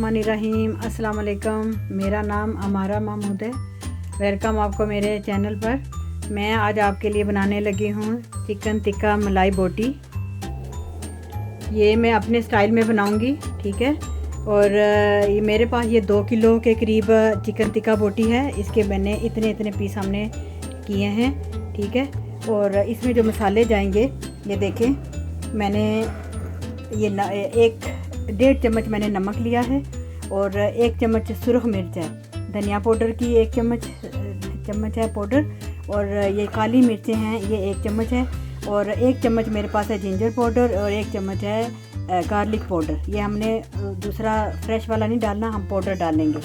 बिस्मिल्लाहिर्रहमानिर्रहीम। अस्सलाम वालेकुम। मेरा नाम अमारा महमूद है। वेलकम आपको मेरे चैनल पर। मैं आज आपके लिए बनाने लगी हूँ चिकन टिक्का मलाई बोटी। ये मैं अपने स्टाइल में बनाऊँगी, ठीक है। और ये मेरे पास ये 2 किलो के करीब चिकन टिक्का बोटी है। इसके मैंने इतने पीस हमने किए हैं, ठीक है। और इसमें जो मसाले जाएंगे, ये देखें, मैंने ये 1.5 चम्मच मैंने नमक लिया है और 1 चम्मच सुरख मिर्च है। धनिया पाउडर की 1 चम्मच है पाउडर, और ये काली मिर्चें हैं, ये 1 चम्मच है। और 1 चम्मच मेरे पास है जिंजर पाउडर और 1 चम्मच है गार्लिक पाउडर। ये हमने दूसरा फ्रेश वाला नहीं डालना, हम पाउडर डालेंगे।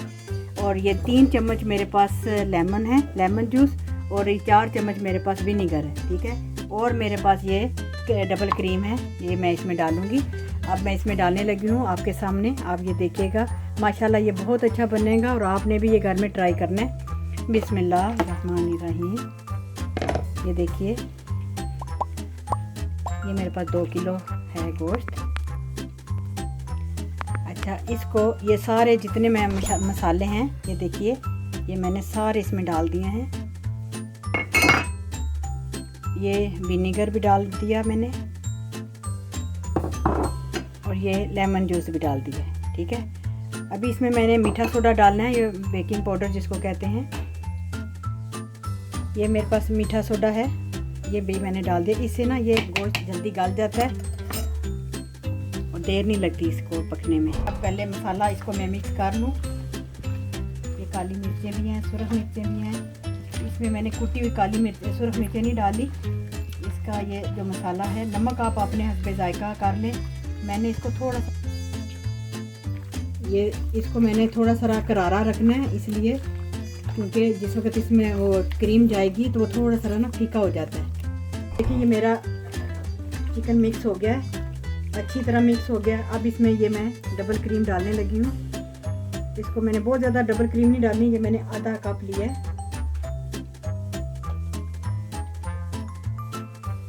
और ये 3 चम्मच मेरे पास लेमन है, लेमन जूस। और ये 4 चम्मच मेरे पास विनीगर है, ठीक है। और मेरे पास ये डबल क्रीम है, ये मैं इसमें डालूँगी। अब मैं इसमें डालने लगी हूँ आपके सामने, आप ये देखिएगा। माशाल्लाह ये बहुत अच्छा बनेगा और आपने भी ये घर में ट्राई करना है। बिस्मिल्लाहिर्रहमानिर्रहीम। ये देखिए, ये मेरे पास 2 किलो है गोश्त। अच्छा, इसको ये सारे जितने मैं मसाले हैं, ये देखिए, ये मैंने सारे इसमें डाल दिए हैं। ये विनीगर भी डाल दिया मैंने और ये लेमन जूस भी डाल दिया है, ठीक है। अभी इसमें मैंने मीठा सोडा डालना है, ये बेकिंग पाउडर जिसको कहते हैं। ये मेरे पास मीठा सोडा है, ये भी मैंने डाल दिया। इससे ना ये गोश्त जल्दी गल जाता है और देर नहीं लगती इसको पकने में। अब पहले मसाला इसको मैं मिक्स कर लूँ। ये काली मिर्चें भी हैं, सुरख मिर्चें भी हैं। इसमें मैंने कुटी हुई काली मिर्च, सुरख मिर्चें नहीं डाली। इसका ये जो मसाला है, नमक आप अपने हस्बे जायका कर लें। मैंने इसको थोड़ा सा इसको मैंने थोड़ा सा करारा रखना है, इसलिए क्योंकि जिस वक्त इसमें वो क्रीम जाएगी तो वो थोड़ा सा ना फीका हो जाता है। देखिए, ये मेरा चिकन मिक्स हो गया है, अच्छी तरह मिक्स हो गया। अब इसमें ये मैं डबल क्रीम डालने लगी हूँ। इसको मैंने बहुत ज़्यादा डबल क्रीम नहीं डालनी, ये मैंने आधा कप लिया है।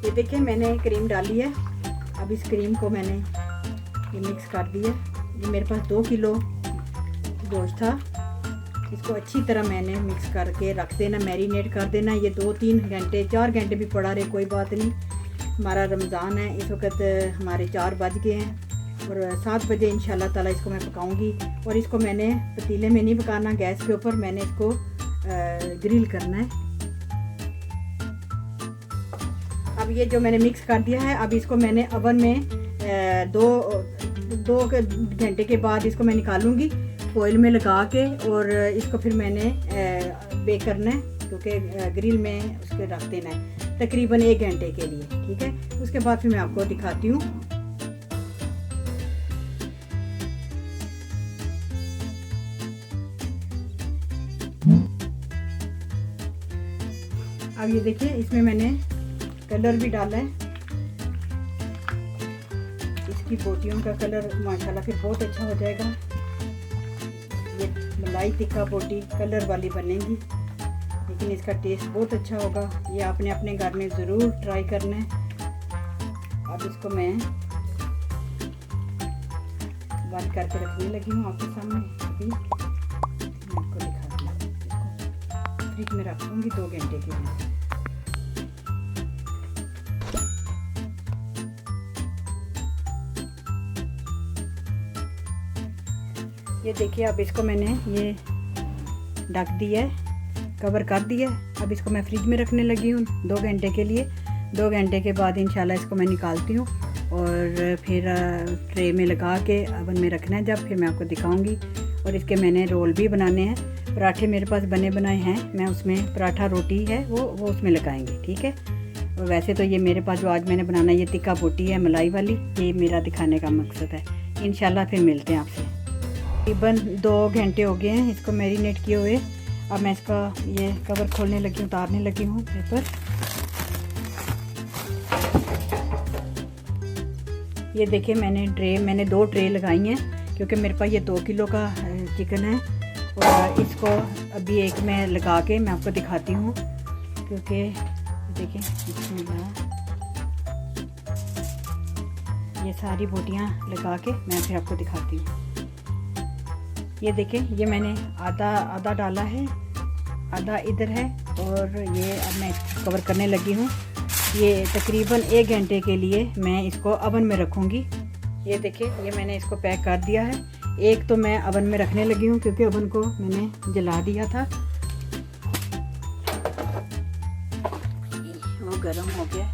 ये देखिए, मैंने क्रीम डाली है। अब इस क्रीम को मैंने ये मिक्स कर दिया। ये मेरे पास 2 किलो गोश्त था। इसको अच्छी तरह मैंने मिक्स करके रख देना, मैरिनेट कर देना। ये 2-3 घंटे 4 घंटे भी पड़ा रहे, कोई बात नहीं। हमारा रमज़ान है, इस वक्त हमारे 4 बज गए हैं और 7 बजे इंशाल्लाह ताला इसको मैं पकाऊंगी। और इसको मैंने पतीले में नहीं पकाना, गैस के ऊपर मैंने इसको ग्रिल करना है। अब ये जो मैंने मिक्स कर दिया है, अब इसको मैंने ओवन में 2 घंटे के बाद इसको मैं निकालूंगी फॉइल में लगा के। और इसको फिर मैंने बेक करना है, क्योंकि ग्रिल में उसके रख देना है तकरीबन 1 घंटे के लिए, ठीक है। उसके बाद फिर मैं आपको दिखाती हूँ। अब ये देखिए, इसमें मैंने कलर भी डाला है। इसकी बोटियों का कलर माशाल्लाह फिर बहुत अच्छा हो जाएगा। ये मलाई टिक्का बोटी कलर वाली बनेगी, लेकिन इसका टेस्ट बहुत अच्छा होगा। ये आपने अपने घर में ज़रूर ट्राई करना है। अब इसको मैं बंद करके रखने लगी हूँ आपके सामने। अभी मैं आपको दिखाती हूँ। इसको फ्रिज में रखूँगी 2 घंटे के लिए। ये देखिए, अब इसको मैंने ये ढक दिया है, कवर कर दिया है। अब इसको मैं फ्रिज में रखने लगी हूँ 2 घंटे के लिए। 2 घंटे के बाद इंशाल्लाह इसको मैं निकालती हूँ और फिर ट्रे में लगा के ओवन में रखना है। जब फिर मैं आपको दिखाऊंगी। और इसके मैंने रोल भी बनाने हैं। पराठे मेरे पास बने बनाए हैं, मैं उसमें पराठा रोटी है वो उसमें लगाएंगे, ठीक है। और वैसे तो ये मेरे पास जो आज मैंने बनाना है ये टिक्का बोटी है मलाई वाली। ये मेरा दिखाने का मकसद है। इंशाल्लाह फिर मिलते हैं आपसे। तकरीबन 2 घंटे हो गए हैं इसको मैरिनेट किए हुए। अब मैं इसका ये कवर खोलने लगी हूँ, उतारने लगी हूँ पेपर। ये देखिए, मैंने 2 ट्रे लगाई हैं, क्योंकि मेरे पास ये 2 किलो का चिकन है। और इसको अभी एक मैं लगा के मैं आपको दिखाती हूँ, क्योंकि देखिए ये सारी बोटियाँ लगा के मैं फिर आपको दिखाती हूँ। ये देखें, ये मैंने आधा आधा डाला है, आधा इधर है, और ये अब मैं कवर करने लगी हूँ। ये तकरीबन 1 घंटे के लिए मैं इसको अवन में रखूँगी। ये देखिए, ये मैंने इसको पैक कर दिया है। एक तो मैं अवन में रखने लगी हूँ क्योंकि अवन को मैंने जला दिया था, वो गर्म हो गया।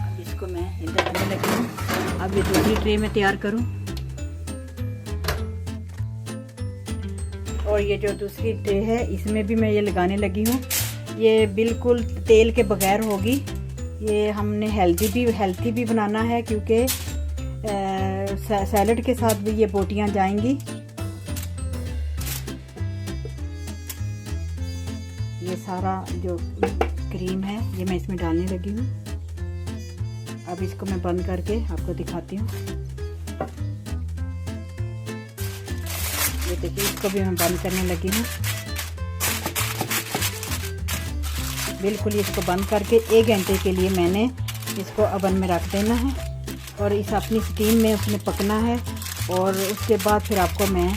अब इसको मैं इधर रखने लगी हूँ। अब ये दूसरी ट्रे में तैयार करूँ, और ये जो दूसरी ट्रे है इसमें भी मैं ये लगाने लगी हूँ। ये बिल्कुल तेल के बगैर होगी। ये हमने हेल्थी भी बनाना है क्योंकि सैलड के साथ भी ये बोटियां जाएंगी। ये सारा जो क्रीम है ये मैं इसमें डालने लगी हूँ। अब इसको मैं बंद करके आपको दिखाती हूँ। ये देखिए, इसको भी मैं बंद करने लगी हूँ। बिल्कुल इसको बंद करके 1 घंटे के लिए मैंने इसको अवन में रख देना है, और इस अपनी स्टीम में उसमें पकना है। और उसके बाद फिर आपको मैं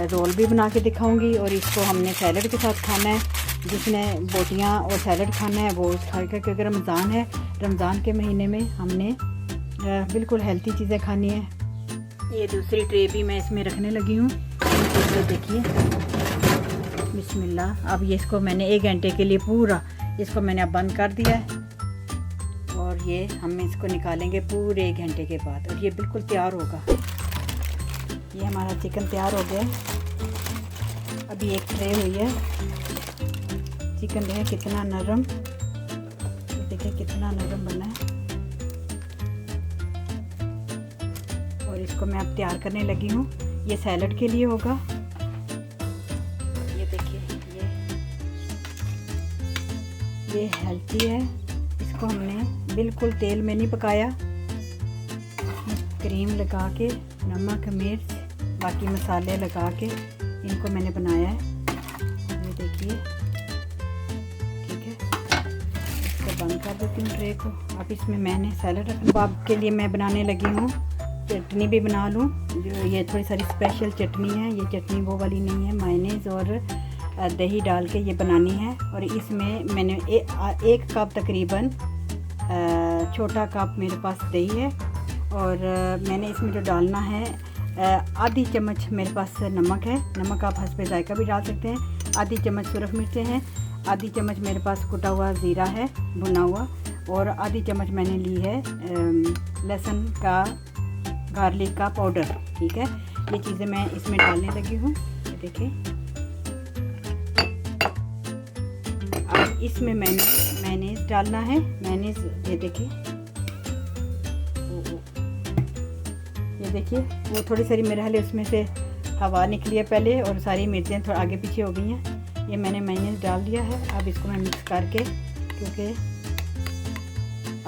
रोल भी बना के दिखाऊंगी, और इसको हमने सैलड के साथ खाना है। जिसने बोटियां और सैलड खाना है वो खाएगा, क्योंकि रमज़ान है। रमज़ान के महीने में हमने बिल्कुल हेल्थी चीज़ें खानी है। ये दूसरी ट्रे भी मैं इसमें रखने लगी हूँ। तो देखिए, बिस्मिल्लाह। अब ये इसको मैंने 1 घंटे के लिए पूरा इसको मैंने अब बंद कर दिया है, और ये हम इसको निकालेंगे पूरे 1 घंटे के बाद, और ये बिल्कुल तैयार होगा। ये हमारा चिकन तैयार हो गया है। अभी एक ट्रे हुई है। चिकन देखिए कितना नरम, देखिए कितना नरम बना है। और इसको मैं अब तैयार करने लगी हूँ। ये सैलड के लिए होगा। ये देखिए, ये हेल्थी है। इसको हमने बिल्कुल तेल में नहीं पकाया, क्रीम लगा के, नमक, मिर्च, बाकी मसाले लगा के इनको मैंने बनाया है। ये देखिए, ठीक है। इसको बंद कर देती हूँ ट्रे को। अब इसमें मैंने सैलड रखना। अब के लिए मैं बनाने लगी हूँ चटनी भी बना लूँ। जो ये थोड़ी सारी स्पेशल चटनी है। ये चटनी वो वाली नहीं है, मायोनीज़ और दही डाल के ये बनानी है। और इसमें मैंने 1 कप तकरीबन, छोटा कप मेरे पास दही है। और मैंने इसमें जो डालना है, आधी चम्मच मेरे पास नमक है। नमक आप हस्बे जायका भी डाल सकते हैं। आधी चम्मच सुरख मिर्चें हैं। आधी चम्मच मेरे पास कुटा हुआ ज़ीरा है, भुना हुआ। और आधी चम्मच मैंने ली है लहसुन का, गार्लिक का पाउडर। ठीक है, ये चीज़ें मैं इसमें डालने लगी हूँ। ये देखिए, अब इसमें मैंने मेयोनीज़ डालना है। मेयोनीज़ ये देखिए, ये देखिए, वो थोड़ी सारी मेरे हाल उसमें से हवा निकली है पहले, और सारी मिर्चें थोड़ा आगे पीछे हो गई हैं। ये मैंने मेयोनीज़ डाल दिया है। अब इसको मैं मिक्स करके, क्योंकि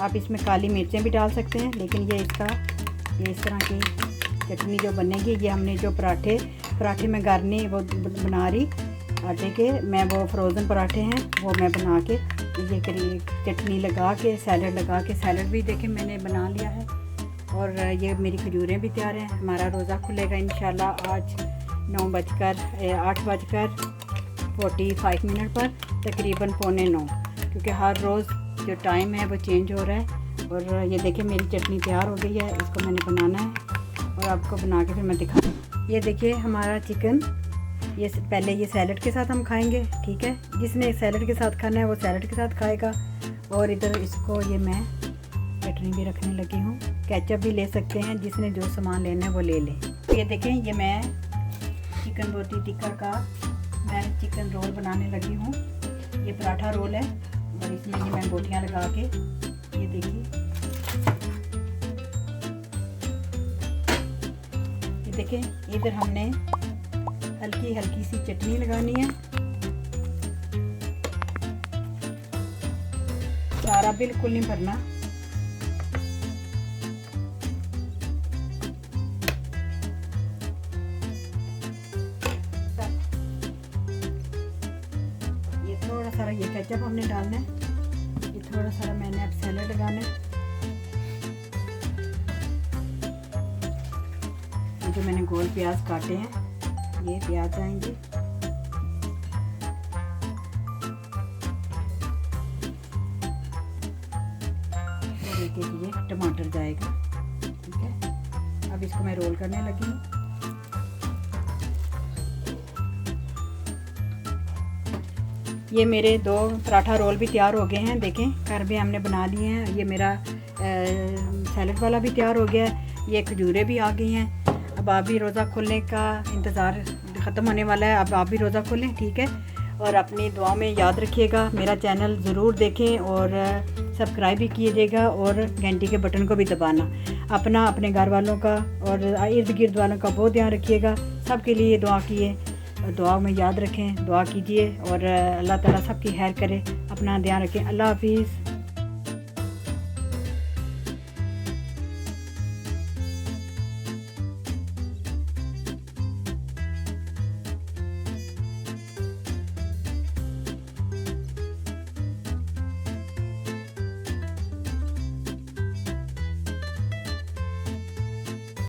आप इसमें काली मिर्चें भी डाल सकते हैं, लेकिन ये इस तरह की चटनी जो बनेगी, ये हमने जो पराठे में गारनी वो बना रही आटे के, मैं वो फ्रोज़न पराठे हैं वो मैं बना के ये चटनी लगा के, सैलड लगा के, सैलड भी देखें मैंने बना लिया है। और ये मेरी खजूरें भी तैयार हैं। हमारा रोज़ा खुलेगा इंशाल्लाह आज 8:45 पर, तकरीबन 8:45, क्योंकि हर रोज़ जो टाइम है वो चेंज हो रहा है। और ये देखिए, मेरी चटनी तैयार हो गई है। इसको मैंने बनाना है और आपको बना के फिर मैं दिखाऊँ। ये देखिए हमारा चिकन, ये पहले ये सैलड के साथ हम खाएंगे। ठीक है, जिसने सैलड के साथ खाना है वो सैलड के साथ खाएगा। और इधर इसको ये मैं चटनी भी रखने लगी हूँ। केचप भी ले सकते हैं, जिसने जो सामान लेना है वो ले लें। ये देखें, ये मैं चिकन रोटी टिक्का का मैं चिकन रोल बनाने लगी हूँ। ये पराठा रोल है, और इसमें ये मैं बोटियाँ लगा के, ये देखिए, ये देखें, इधर हमने हल्की हल्की सी चटनी लगानी है। सारा बिल्कुल नहीं भरना। ये थोड़ा सारा ये केचप हमने डालना है। ये थोड़ा सारा मैंने अब सैलड लगाना है। जो मैंने गोल प्याज काटे हैं ये प्याज जाएंगे। और एक ये टमाटर जाएगा। ठीक है, अब इसको मैं रोल करने लगी हूँ। ये मेरे 2 पराठा रोल भी तैयार हो गए हैं। देखें, घर में हमने बना लिए हैं। ये मेरा सैलड वाला भी तैयार हो गया है। ये खजूरें भी आ गई हैं। अब आप भी रोज़ा खोलने का इंतज़ार ख़त्म होने वाला है। अब आप भी रोज़ा खोलें, ठीक है। और अपनी दुआ में याद रखिएगा, मेरा चैनल ज़रूर देखें और सब्सक्राइब भी कीजिएगा और घंटी के बटन को भी दबाना। अपना, अपने घर वालों का और इर्द गिर्द वालों का बहुत ध्यान रखिएगा। सबके लिए दुआ कीजिए, दुआ में याद रखें, दुआ कीजिए और अल्लाह ताला सबकी खैर करे। अपना ध्यान रखें। अल्लाह हाफिज़।